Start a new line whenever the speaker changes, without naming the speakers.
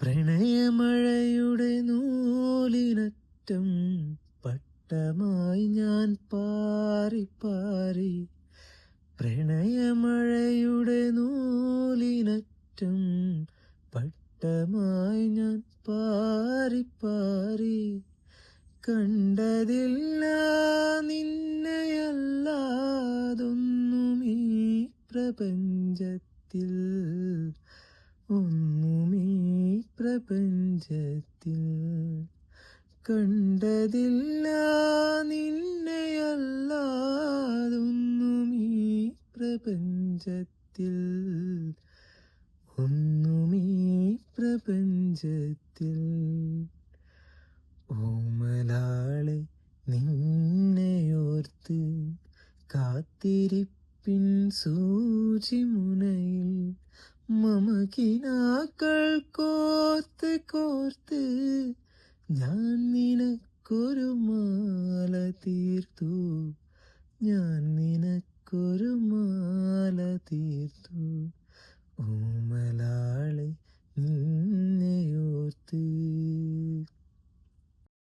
പ്രണയമഴയുടെ നൂലിനറ്റം പട്ടമായി ഞാൻ പാറി പാറി. പ്രണയമഴയുടെ നൂലിനറ്റം പട്ടമായി ഞാൻ പാറി പാറി. കണ്ടതില്ല നിന്നെയല്ലാതൊന്നും ഈ പ്രപഞ്ചത്തിൽ, ഒന്നും ഈ പ്രപഞ്ചത്തിൽ. കണ്ടതില്ല നിന്നെയല്ലാതൊന്നും ഈ പ്രപഞ്ചത്തിൽ, ഒന്നും ഈ പ്രപഞ്ചത്തിൽ. ഓമലാളെ നിന്നെയോർത്ത് കാത്തിരിപ്പിൻ സൂചിമുനയിൽ മമകിനാക്കൾ കോർത്ത് കോർത്ത് ഞാൻ നിനക്കൊരു മാല തീർത്തു, ഞാൻ നിനക്കൊരു മാല തീർത്തു. ഓമല